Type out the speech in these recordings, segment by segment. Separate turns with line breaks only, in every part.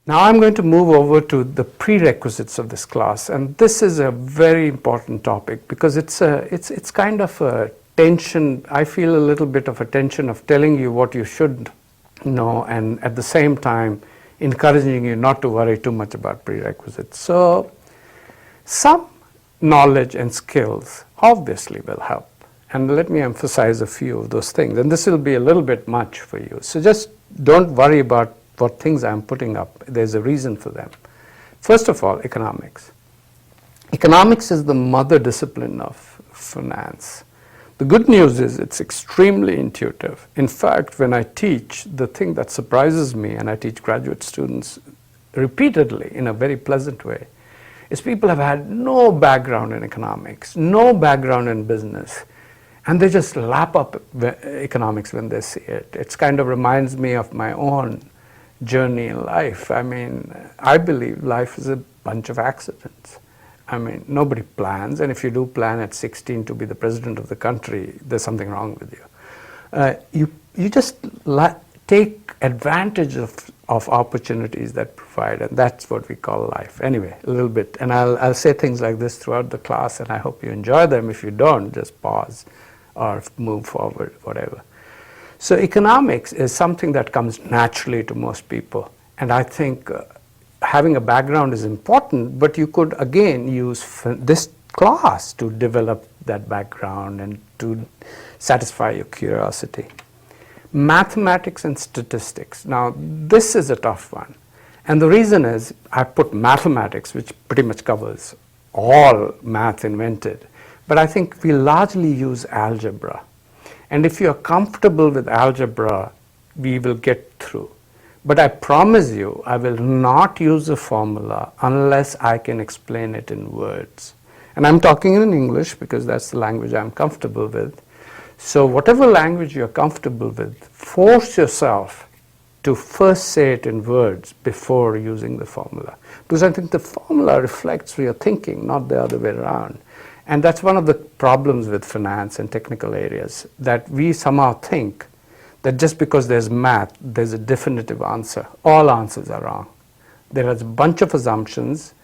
Now I'm going to move over to the prerequisites of this class, and this is a very important topic because it's kind of a tension. I feel a little bit of a tension of telling you what you should know and at the same time encouraging you not to worry too much about prerequisites. So some knowledge and skills obviously will help, and let me emphasize a few of those things, and this will be a little bit much for you. So just don't worry about what things I'm putting up. There's a reason for them. First of all, economics. Economics is the mother discipline of finance. The good news is it's extremely intuitive. In fact, when I teach, the thing that surprises me, and I teach graduate students repeatedly in a very pleasant way, is people have had no background in economics, no background in business, and they just lap up economics when they see it. It kind of reminds me of my own journey in life. I mean, I believe life is a bunch of accidents. I mean, nobody plans, and if you do plan at 16 to be the president of the country, there's something wrong with you. You just take advantage of opportunities that provide, and that's what we call life. Anyway, a little bit, and I'll say things like this throughout the class, and I hope you enjoy them. If you don't, just pause or move forward, whatever. So economics is something that comes naturally to most people, and I think having a background is important, but you could again use this class to develop that background and to satisfy your curiosity. Mathematics and statistics. Now this is a tough one, and the reason is I put mathematics, which pretty much covers all math invented, but I think we largely use algebra. And if you're comfortable with algebra, we will get through. But I promise you, I will not use a formula unless I can explain it in words. And I'm talking in English because that's the language I'm comfortable with. So whatever language you're comfortable with, force yourself to first say it in words before using the formula. Because I think the formula reflects your thinking, not the other way around. And that's one of the problems with finance and technical areas, that we somehow think that just because there's math, there's a definitive answer. All answers are wrong. There is a bunch of assumptions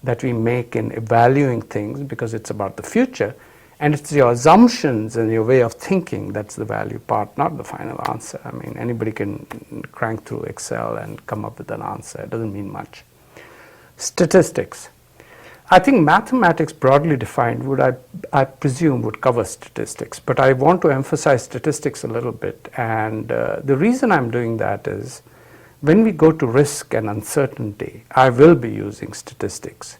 that we make in evaluating things because it's about the future, and it's your assumptions and your way of thinking that's the value part, not the final answer. I mean, anybody can crank through Excel and come up with an answer. It doesn't mean much. Statistics. I think mathematics broadly defined I presume would cover statistics, but I want to emphasize statistics a little bit, and the reason I'm doing that is when we go to risk and uncertainty, I will be using statistics.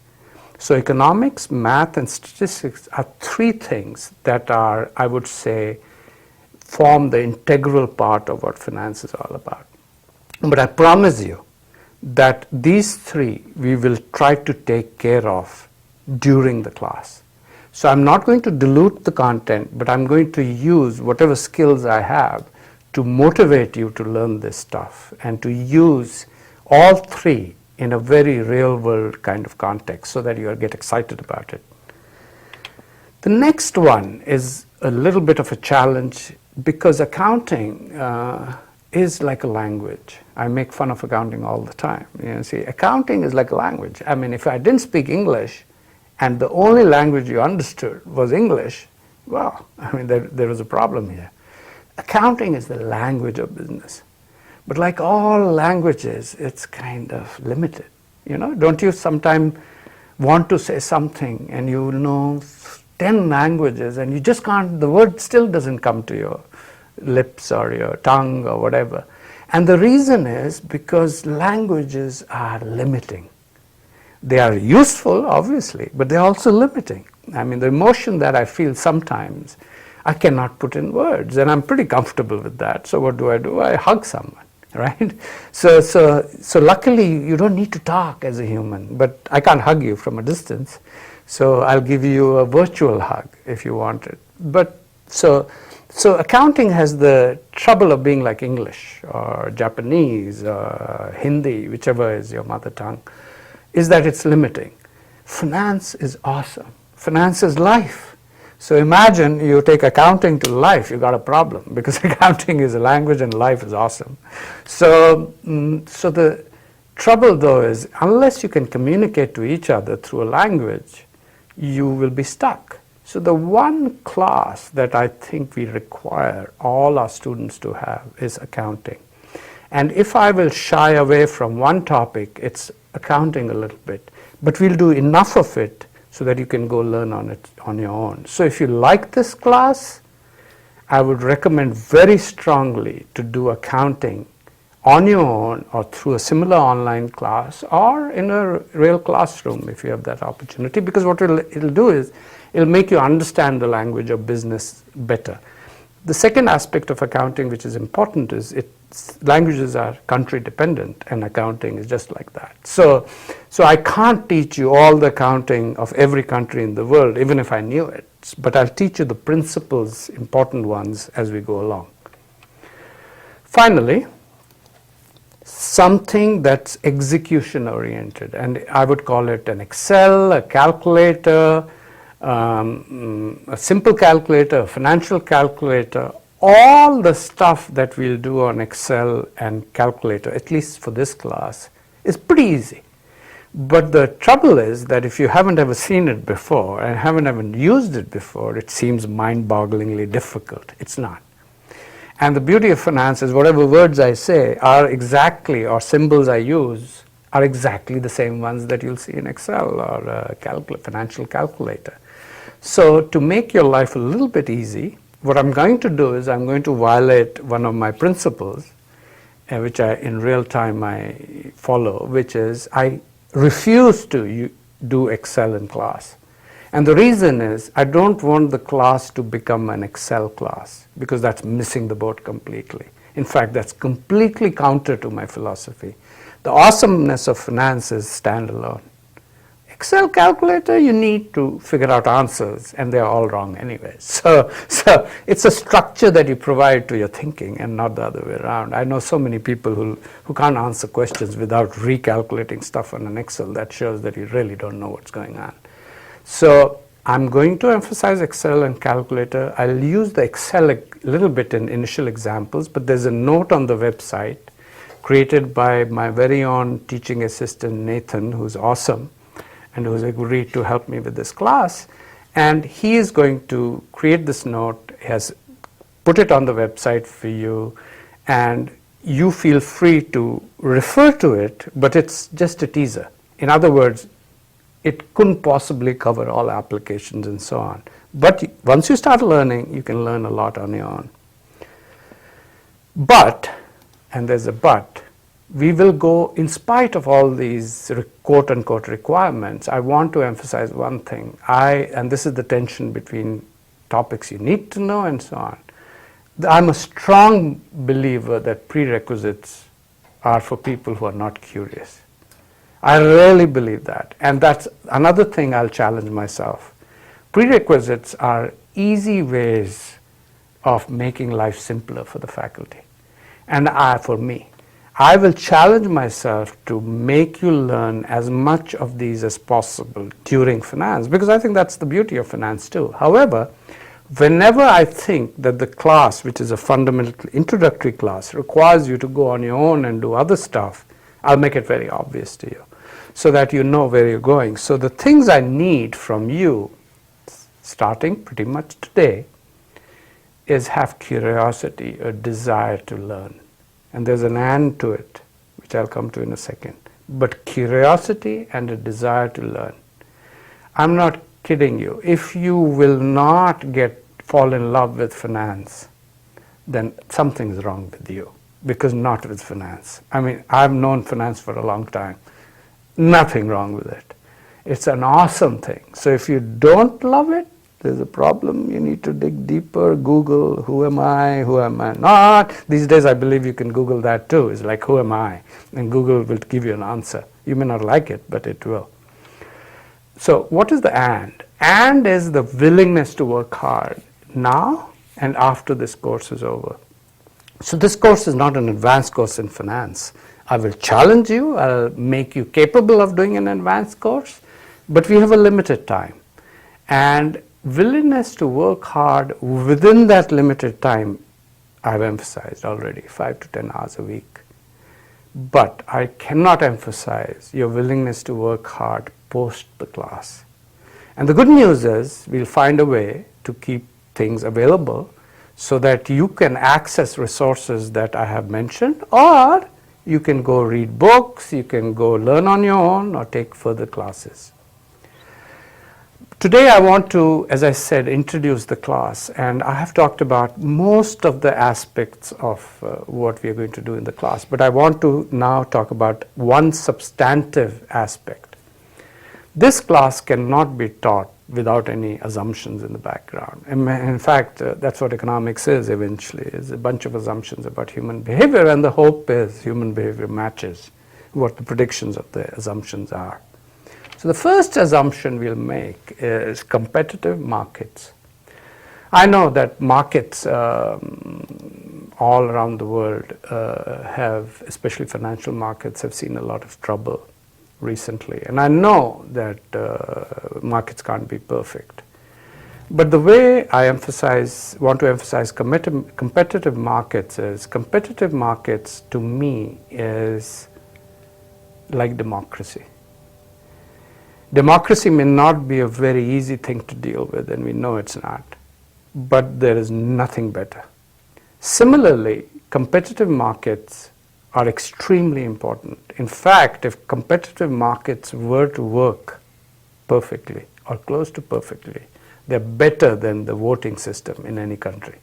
So economics, math, and statistics are three things that are, I would say, form the integral part of what finance is all about. But I promise you that these three we will try to take care of during the class. So I'm not going to dilute the content, but I'm going to use whatever skills I have to motivate you to learn this stuff and to use all three in a very real world kind of context so that you get excited about it. The next one is a little bit of a challenge because accounting is like a language. I make fun of accounting all the time. You know, see, accounting is like a language. I mean, if I didn't speak English and the only language you understood was English, well, I mean, there was a problem here. Accounting is the language of business. But like all languages, it's kind of limited. You know, don't you sometimes want to say something and you know 10 languages and you just can't, the word still doesn't come to your lips or your tongue or whatever. And the reason is because languages are limiting. They are useful, obviously, but they're also limiting. I mean, the emotion that I feel sometimes, I cannot put in words, and I'm pretty comfortable with that. So what do? I hug someone, right? So luckily, you don't need to talk as a human, but I can't hug you from a distance. So I'll give you a virtual hug if you want it. But so accounting has the trouble of being like English or Japanese or Hindi, whichever is your mother tongue, is that it's limiting. Finance is awesome. Finance is life. So imagine you take accounting to life, you got a problem because accounting is a language and life is awesome. So the Trouble though is, unless you can communicate to each other through a language, you will be stuck. So the one class that I think we require all our students to have is accounting. And if I will shy away from one topic, it's accounting a little bit. But we'll do enough of it so that you can go learn on it on your own. So if you like this class, I would recommend very strongly to do accounting on your own or through a similar online class or in a real classroom if you have that opportunity, because what it'll do is it'll make you understand the language of business better. The second aspect of accounting which is important is languages are country dependent, and accounting is just like that. So I can't teach you all the accounting of every country in the world even if I knew it, but I'll teach you the principles, important ones, as we go along. Finally, something that's execution oriented, and I would call it an Excel, a calculator, a simple calculator, a financial calculator. All the stuff that we'll do on Excel and calculator, at least for this class, is pretty easy. But the trouble is that if you haven't ever seen it before and haven't ever used it before, it seems mind-bogglingly difficult. It's not. And the beauty of finance is whatever words I say are exactly, or symbols I use, are exactly the same ones that you'll see in Excel or a financial calculator. So to make your life a little bit easy, what I'm going to do is I'm going to violate one of my principles, which in real time I follow, which is I refuse to do Excel in class. And the reason is I don't want the class to become an Excel class, because that's missing the boat completely. In fact, that's completely counter to my philosophy. The awesomeness of finance is standalone. Excel calculator, you need to figure out answers, and they're all wrong anyway. So it's a structure that you provide to your thinking and not the other way around. I know so many people who can't answer questions without recalculating stuff on an Excel. That shows that you really don't know what's going on. So I'm going to emphasize Excel and calculator. I'll use the Excel a little bit in initial examples, but there's a note on the website created by my very own teaching assistant Nathan, who's awesome and who's agreed to help me with this class. And he is going to create this note, has put it on the website for you, and you feel free to refer to it, but it's just a teaser. In other words, it couldn't possibly cover all applications and so on. But once you start learning, you can learn a lot on your own. But, and there's a but, we will go, in spite of all these quote-unquote requirements, I want to emphasize one thing. And this is the tension between topics you need to know and so on. I'm a strong believer that prerequisites are for people who are not curious. I really believe that. And that's another thing I'll challenge myself. Prerequisites are easy ways of making life simpler for the faculty. And for me, I will challenge myself to make you learn as much of these as possible during finance, because I think that's the beauty of finance too. However, whenever I think that the class, which is a fundamental introductory class, requires you to go on your own and do other stuff, I'll make it very obvious to you so that you know where you're going. So the things I need from you, starting pretty much today, is have curiosity, a desire to learn. And there's an and to it, which I'll come to in a second. But curiosity and a desire to learn. I'm not kidding you. If you will not fall in love with finance, then something's wrong with you, because not with finance. I mean, I've known finance for a long time. Nothing wrong with it. It's an awesome thing. So if you don't love it, there's a problem. You need to dig deeper. Google, who am I not? These days I believe you can Google that too. It's like, who am I? And Google will give you an answer. You may not like it, but it will. So what is the and? And is the willingness to work hard now and after this course is over. So this course is not an advanced course in finance. I will challenge you. I'll make you capable of doing an advanced course, but we have a limited time. And willingness to work hard within that limited time, I've emphasized already, 5 to 10 hours a week. But I cannot emphasize your willingness to work hard post the class. And the good news is we'll find a way to keep things available so that you can access resources that I have mentioned, or you can go read books, you can go learn on your own or take further classes. Today I want to, as I said, introduce the class, and I have talked about most of the aspects of what we are going to do in the class, but I want to now talk about one substantive aspect. This class cannot be taught without any assumptions in the background. In fact, that's what economics is eventually, is a bunch of assumptions about human behavior, and the hope is human behavior matches what the predictions of the assumptions are. So the first assumption we'll make is competitive markets. I know that markets all around the world have, especially financial markets, have seen a lot of trouble recently. And I know that markets can't be perfect. But the way I want to emphasize competitive markets is, competitive markets to me is like democracy. Democracy may not be a very easy thing to deal with, and we know it's not, but there is nothing better. Similarly, competitive markets are extremely important. In fact, if competitive markets were to work perfectly or close to perfectly, they're better than the voting system in any country.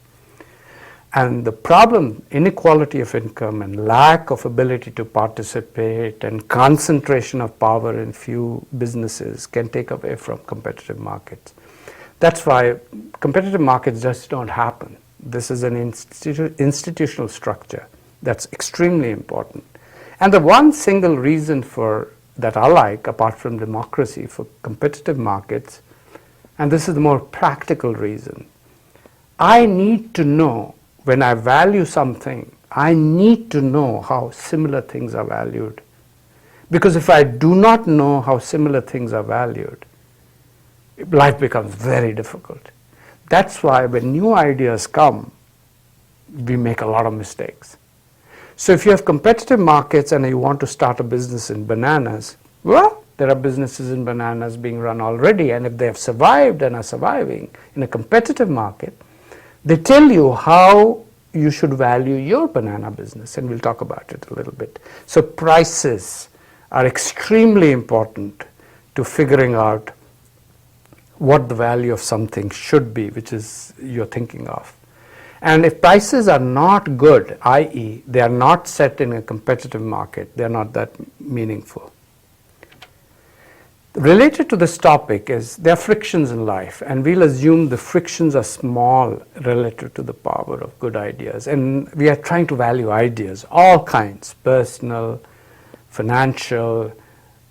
And the problem, inequality of income and lack of ability to participate and concentration of power in few businesses can take away from competitive markets. That's why competitive markets just don't happen. This is an institutional structure that's extremely important. And the one single reason for that I like, apart from democracy, for competitive markets, and this is the more practical reason, I need to know, when I value something, I need to know how similar things are valued. Because if I do not know how similar things are valued, life becomes very difficult. That's why when new ideas come, we make a lot of mistakes. So if you have competitive markets and you want to start a business in bananas, well, there are businesses in bananas being run already, and if they have survived and are surviving in a competitive market, they tell you how you should value your banana business, and we'll talk about it a little bit. So prices are extremely important to figuring out what the value of something should be, which is you're thinking of. And if prices are not good, i.e. they are not set in a competitive market, they are not that meaningful. Related to this topic is there are frictions in life, and we'll assume the frictions are small relative to the power of good ideas. And we are trying to value ideas, all kinds, personal, financial,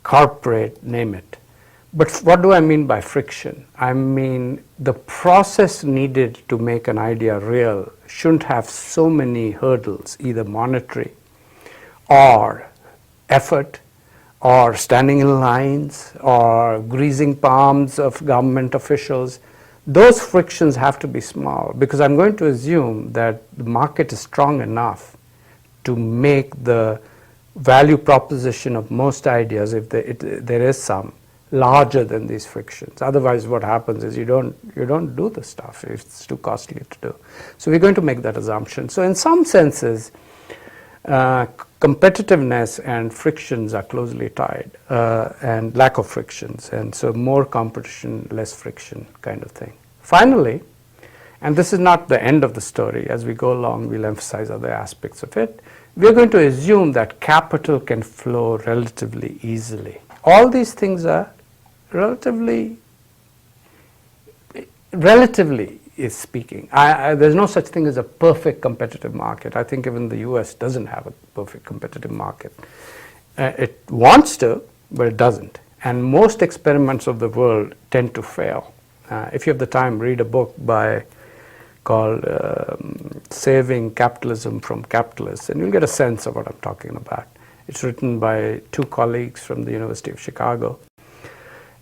corporate, name it. But what do I mean by friction? I mean the process needed to make an idea real shouldn't have so many hurdles, either monetary or effort, or standing in lines, or greasing palms of government officials. Those frictions have to be small, because I'm going to assume that the market is strong enough to make the value proposition of most ideas, if there is some, larger than these frictions. Otherwise what happens is you don't do the stuff, it's too costly to do. So we're going to make that assumption. So in some senses, competitiveness and frictions are closely tied, and lack of frictions, and so more competition, less friction kind of thing. Finally, and this is not the end of the story, as we go along we'll emphasize other aspects of it, we're going to assume that capital can flow relatively easily. All these things are relatively is speaking. There's no such thing as a perfect competitive market. I think even the US doesn't have a perfect competitive market. It wants to, but it doesn't. And most experiments of the world tend to fail. If you have the time, read a book called Saving Capitalism from Capitalists, and you'll get a sense of what I'm talking about. It's written by two colleagues from the University of Chicago.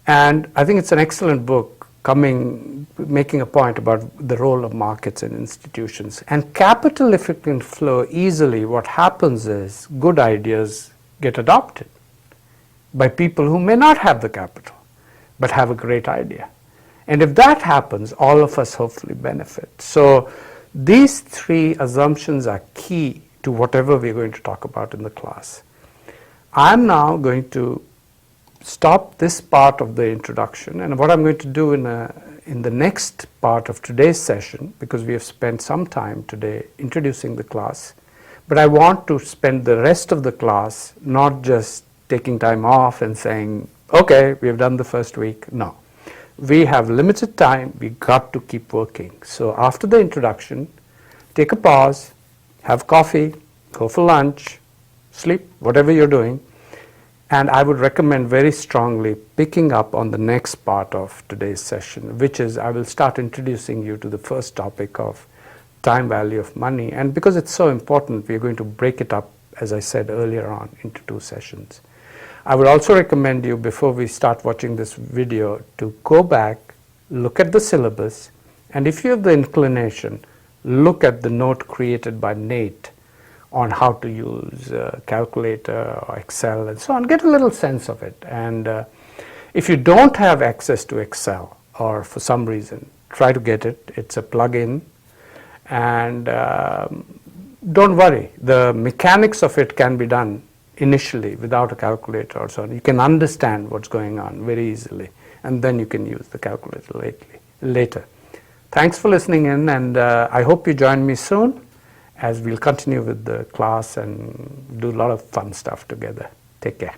And I think it's an excellent book making a point about the role of markets and institutions. And capital, if it can flow easily, what happens is good ideas get adopted by people who may not have the capital, but have a great idea. And if that happens, all of us hopefully benefit. So these three assumptions are key to whatever we're going to talk about in the class. I'm now going to stop this part of the introduction, and what I'm going to do in the next part of today's session, because we have spent some time today introducing the class, but I want to spend the rest of the class not just taking time off and saying, okay, we have done the first week. No. We have limited time, we got to keep working. So after the introduction, take a pause, have coffee, go for lunch, sleep, whatever you're doing, and I would recommend very strongly picking up on the next part of today's session, which is I will start introducing you to the first topic of time value of money. And because it's so important, we're going to break it up, as I said earlier on, into 2 sessions. I would also recommend you, before we start watching this video, to go back, look at the syllabus, and if you have the inclination, look at the note created by Nate on how to use calculator or Excel and so on. Get a little sense of it. And if you don't have access to Excel, or for some reason, try to get it. It's a plug-in. And don't worry, the mechanics of it can be done initially without a calculator or so on. You can understand what's going on very easily, and then you can use the calculator later. Thanks for listening in, and I hope you join me soon as we'll continue with the class and do a lot of fun stuff together. Take care.